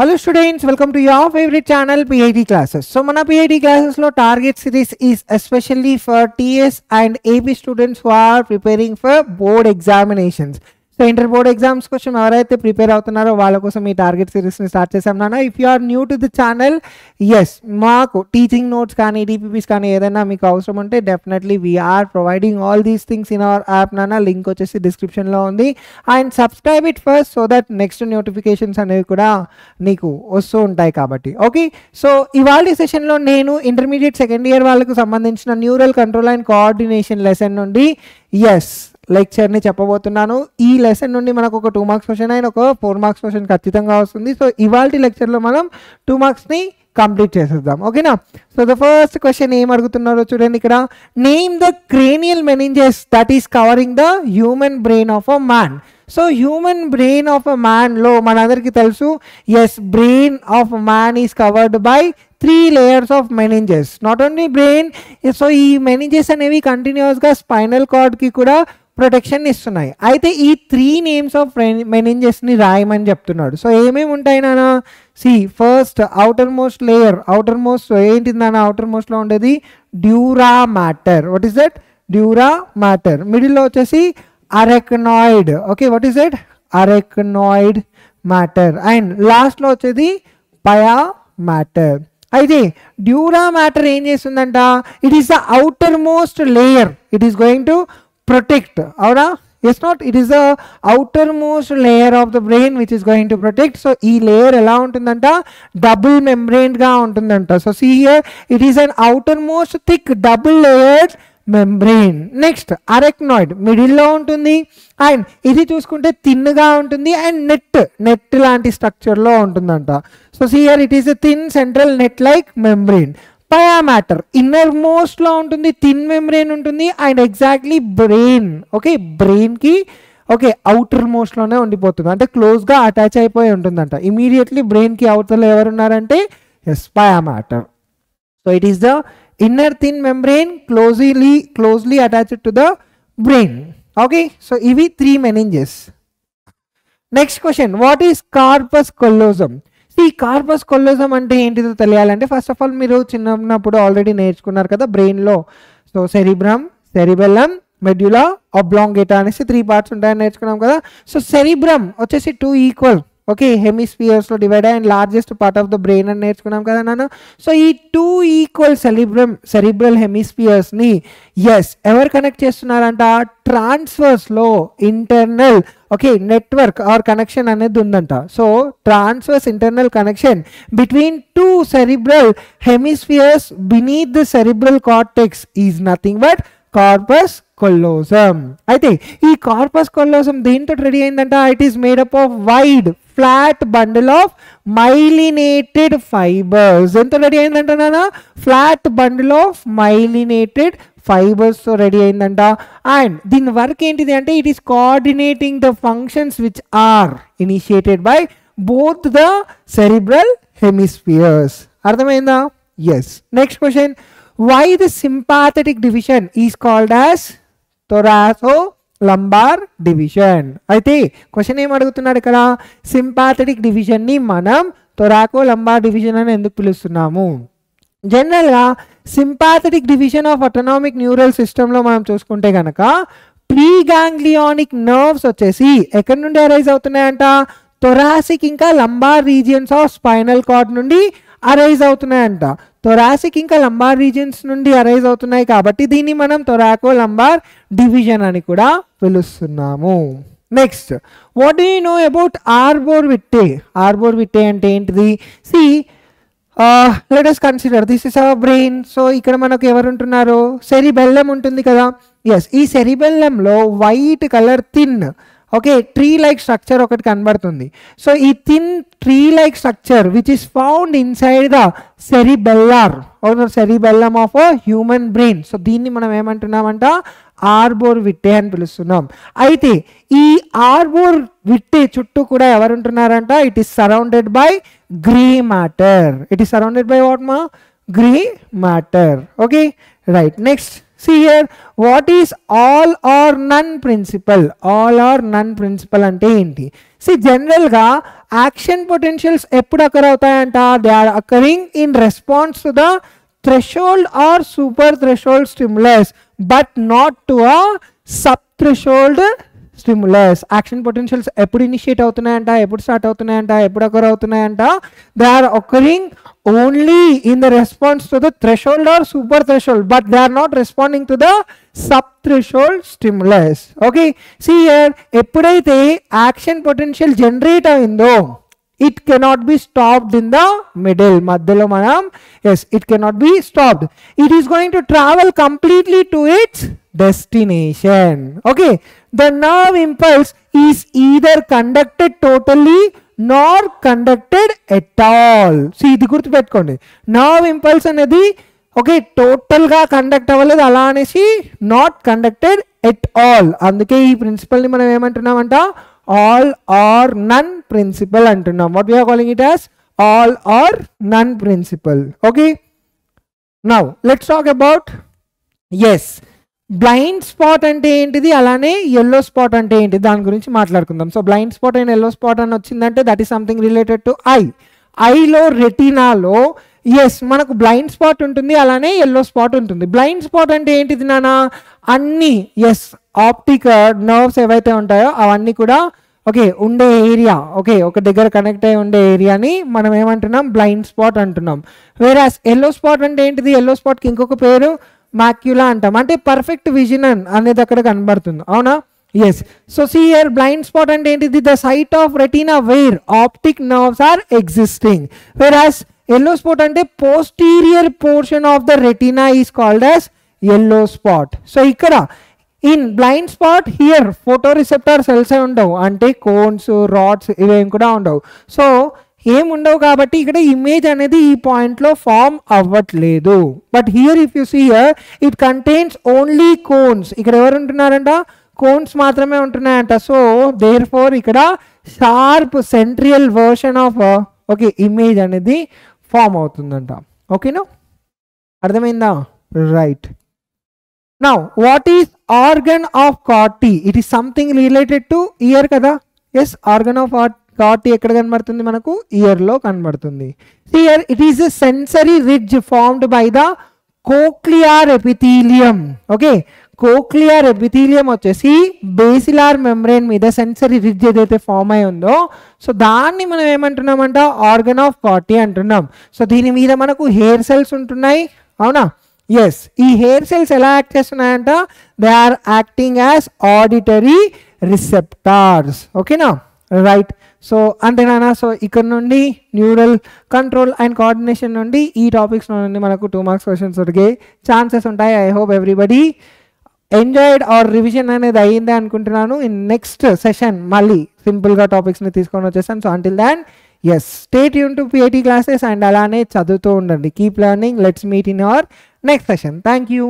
Hello students, welcome to your favorite channel PIT classes. So mana PIT classes lo target series is especially for TS and AP students who are preparing for board examinations. So inter board exams question ఎవరైతే prepare అవుతున్నారో వాళ్ళ కోసం ఈ target సిరీస్ని start చేసాం నాన్న. If you are new to the channel, yes మాకు teaching notes కానీ డిపిపిస్ కానీ ఏదైనా మీకు అవసరం ఉంటే definitely we're providing all these things in our app నాన్న. లింక్ వచ్చేసి డిస్క్రిప్షన్లో ఉంది. And subscribe it first so that next notifications అనేవి కూడా నీకు వస్తూ ఉంటాయి కాబట్టి. ఓకే, సో ఇవాళ సెషన్లో నేను ఇంటర్మీడియట్ సెకండ్ ఇయర్ వాళ్ళకు సంబంధించిన neural control and coordination lesson నుండి లెక్చర్ని చెప్పబోతున్నాను. ఈ లెసన్ నుండి మనకు ఒక 2 మార్క్స్ క్వశ్చన్ అండ్ ఒక 4 మార్క్స్ క్వశ్చన్ ఖచ్చితంగా వస్తుంది. సో ఇవాళ లెక్చర్లో మనం 2 మార్క్స్ని కంప్లీట్ చేసేద్దాం. ఓకేనా? సో ద ఫస్ట్ క్వశ్చన్ ఏం అడుగుతున్నారో చూడండి ఇక్కడ. Name the cranial meninges that is covering the human brain of a man. So human brain of a మ్యాన్లో మనందరికీ తెలుసు, yes, brain of man is covered by 3 layers of meninges. Not only brain, so ఈ meninges అనేవి కంటిన్యూస్గా spinal కార్డ్కి కూడా protection ఇస్తున్నాయి. అయితే ఈ 3 నేమ్స్ ఆఫ్ మెనింజెస్ని రాయమని చెప్తున్నాడు. సో ఏమేమి ఉంటాయి నాన్న? See first outermost layer. Outermost ఏంటి నాన్న? అవుటర్ మోస్ట్లో ఉండేది dura mater. What is that? Dura mater. మిడిల్లో వచ్చేసి arachnoid. Okay, what is that? Arachnoid mater. And లాస్ట్లో వచ్చేది పయా మ్యాటర్. అయితే డ్యూరా మ్యాటర్ ఏం చేస్తుందంట? It is the outermost layer. It is going to protect. అవునా? Is not? It is the outermost layer of the brain which is going to protect. So ఈ layer ఎలా ఉంటుందంట? Double మెంబ్రెయిన్గా ఉంటుందంట. So see here, it is an outermost thick double layered membrane. Next arachnoid మిడిల్లో ఉంటుంది. And ఇది చూసుకుంటే థిన్గా ఉంటుంది అండ్ నెట్ లాంటి స్ట్రక్చర్లో ఉంటుందంట. So here it is a thin central net like membrane. Pia mater inner మోస్ట్లో ఉంటుంది, థిన్ మెంబ్రెయిన్ ఉంటుంది. అండ్ ఎగ్జాక్ట్లీ బ్రెయిన్, ఓకే, బ్రెయిన్కి ఓకే అవుటర్ మోస్ట్లోనే ఉండిపోతుంది, అంటే క్లోజ్గా అటాచ్ అయిపోయి ఉంటుందంట. ఇమీడియట్లీ బ్రెయిన్కి అవతల ఎవరున్నారంటే yes, pia mater. So it is the inner thin membrane closely attached to the brain. Okay, so ivi 3 meninges. Next question, what is corpus callosum? See, corpus callosum ante entido teliyalante first of all మీరు చిన్నప్పుడు already నేర్చుకున్నారు కదా brain లో. So cerebrum, సెరిబెల్లమ్, medulla, ఆబ్లాంగేటా అనేసి 3 parts ఉంటాయని నేర్చుకున్నాం కదా. So cerebrum వచ్చేసి 2 ఈక్వల్ ఓకే హెమిస్ఫియర్స్లో divide and largest part of the brain అని నేర్చుకున్నాం కదా నాన్న. సో ఈ 2 ఈక్వల్ సెరిబ్రల్ హెమిస్ఫియర్స్ని ఎవరు కనెక్ట్ చేస్తున్నారంట? ట్రాన్స్ఫర్స్లో internal okay network or connection అనేది ఉందంట. So transverse internal connection between 2 cerebral hemispheres beneath the cerebral cortex is nothing but corpus callosum. అయితే ఈ కార్పస్ కొల్లోసం దేంతో రెడీ అయిందంట? It is made up of wide flat bundle of myelinated fibres. ఎంతో ready అయిందంట నాన్న? Flat bundle of myelinated ఫైబర్స్తో ready అయిందంట. And దీని వర్క్ ఏంటిది అంటే it is coordinating the functions which are initiated by both the cerebral hemispheres. అర్థమైందా? Yes. Next question, why the sympathetic division is called as thoracolumbar division? అయితే question ఏం అడుగుతున్నాడు ఇక్కడ? సింపాథెటిక్ డివిజన్ని మనం థొరాకోలంబార్ డివిజన్ అని ఎందుకు పిలుస్తున్నాము? జనరల్గా sympathetic division of autonomic neural సిస్టంలో మనం చూసుకుంటే కనుక ప్రీ గాంగ్లియానిక్ నర్వ్స్ వచ్చేసి ఎక్కడి నుండి అరైజ్ అవుతున్నాయంట? థొరాసిక్ ఇంకా lumbar regions of spinal cord నుండి అరైజ్ అవుతున్నాయంట. థొరాసిక్ ఇంకా లంబార్ రీజియన్స్ నుండి అరైజ్ అవుతున్నాయి కాబట్టి దీన్ని మనం థొరాకోలంబార్ డివిజన్ అని కూడా పిలుస్తున్నాము. Next, what do you know about arbor vitae? Arbor vitae అంటే ఏంటిది? See let us consider this is our brain. So ఇక్కడ మనకు ఎవరు ఉంటున్నారు? సెరిబెల్లం ఉంటుంది కదా. ఎస్, ఈ సెరిబెల్లంలో white colour thin okay tree like structure ఒకటి కనబడుతుంది. సో ఈ thin tree like structure which is found inside the cerebellar or cerebellum of a human brain. So దీన్ని మనం ఏమంటున్నామంట? ఆర్బోర్ విట్టే అని పిలుస్తున్నాం. అయితే ఈ ఆర్బోర్ విట్టే చుట్టూ కూడా ఎవరు ఉంటున్నారంట? It is surrounded by grey matter. It is surrounded by what మా? Grey matter. Okay, right. Next See here, what is all or none principle? All or none principle ante enti? See, general ga action potentials eppudu occur avutayanta, they are occurring in response to the threshold or super threshold stimulus, but not to a sub threshold stimulus. Action potentials ఎప్పుడు initiate అవుతున్నాయంట, ఎప్పుడు start అవుతున్నాయంట, ఎప్పుడు occur అవుతున్నాయంట, they are occurring only in the response to the threshold or super threshold, but they are not responding to the sub threshold stimulus. Okay, see here, ఎప్పుడైతే action potential generate అయిందో it cannot be stopped in the middle, మధ్యలో మనం, yes, it cannot be stopped. It is going to travel completely to its destination. Okay, the nerve impulse is either conducted totally nor conducted at all. See, ఇది గుర్తు పెట్టుకోండి, nerve impulse అనేది okay టోటల్గా conduct అవ్వలేదు, అలా అనేసి not conducted at all. అందుకే ఈ ప్రిన్సిపల్ని మనం ఏమంటున్నామంట, all or none principle అంటున్నాం. what we are calling it as all or none principle. Okay, now let's talk about, yes, blind spot అంటే ఏంటిది, అలానే ఎల్లో స్పాట్ అంటే ఏంటిది, దాని గురించి మాట్లాడుకుందాం. So blind spot and yellow spot అని వచ్చిందంటే that is something related to eye. ఐలో రెటీనాలో ఎస్ మనకు బ్లైండ్ స్పాట్ ఉంటుంది, అలానే ఎల్లో స్పాట్ ఉంటుంది. బ్లైండ్ స్పాట్ అంటే ఏంటిది నానా, అన్ని ఎస్ ఆప్టిక్ నర్వ్స్ ఏవైతే ఉంటాయో అవన్నీ కూడా ఓకే ఉండే ఏరియా, ఓకే ఒక దగ్గర కనెక్ట్ అయి ఉండే ఏరియాని మనం ఏమంటున్నాం, బ్లైండ్ స్పాట్ అంటున్నాం. వేరాస్ ఎల్లో స్పాట్ అంటే ఏంటిది, ఎల్లో స్పాట్కి ఇంకొక పేరు మాక్యులా అంటాం, అంటే పర్ఫెక్ట్ విజన్ అనేది అక్కడ కనబడుతుంది, అవునా. Yes, so see here, blind spot అంటే ఏంటిది, the site of retina where optic nerves are existing. Whereas yellow spot అంటే posterior portion of the retina is called as yellow spot. So ఇక్కడ in blind spot here photoreceptor cells ఉండవు, అంటే cones rods ఇవేం కూడా ఉండవు. So ఏం ఉండవు కాబట్టి ఇక్కడ ఇమేజ్ అనేది ఈ పాయింట్లో ఫామ్ అవ్వట్లేదు. But here if you see here it contains only cones. ఇక్కడ ఎవరు ఉంటున్నారంట, కోన్స్ మాత్రమే ఉంటున్నాయంట. సో దేర్ ఫోర్ ఇక్కడ sharp central version of okay image అనేది ఫామ్ అవుతుందంట. ఓకేనా, అర్థమైందా, right. Now what is organ of Corti? It is something related to ear కదా. ఎస్, ఆర్గన్ ఆఫ్ కార్టీ ఎక్కడ కనబడుతుంది మనకు, ఇయర్లో కనబడుతుంది. Here it is a sensory ridge formed by the cochlear epithelium. Okay, cochlear epithelium వచ్చేసి basilar membrane మీద sensory ridge ఏదైతే form అయి ఉందో, సో దాన్ని మనం ఏమంటున్నామంట, ఆర్గన్ ఆఫ్ కార్టీ అంటున్నాం. సో దీని మీద మనకు హెయిర్ సెల్స్ ఉంటున్నాయి, అవునా. ఎస్, ఈ హెయిర్ సెల్స్ ఎలా యాక్ట్ చేస్తున్నాయంట, they are acting as auditory receptors. ఓకేనా, రైట్. సో అంతేనా. సో ఇక్కడ నుండి న్యూరల్ కంట్రోల్ అండ్ కోఆర్డినేషన్ నుండి ఈ టాపిక్స్ నుండి మనకు 2 మార్క్స్ క్వశ్చన్స్ దొరికే ఛాన్సెస్ ఉంటాయి. I hope everybody enjoyed our revision అనేది అయ్యిందే అనుకుంటున్నాను. ఇన్ నెక్స్ట్ సెషన్ మళ్ళీ సింపుల్గా టాపిక్స్ని తీసుకొని వచ్చేసాను. So until then yes, stay tune to PIT classes and అలానే చదువుతూ ఉండండి. Keep learning. Let's meet in our next session. Thank you.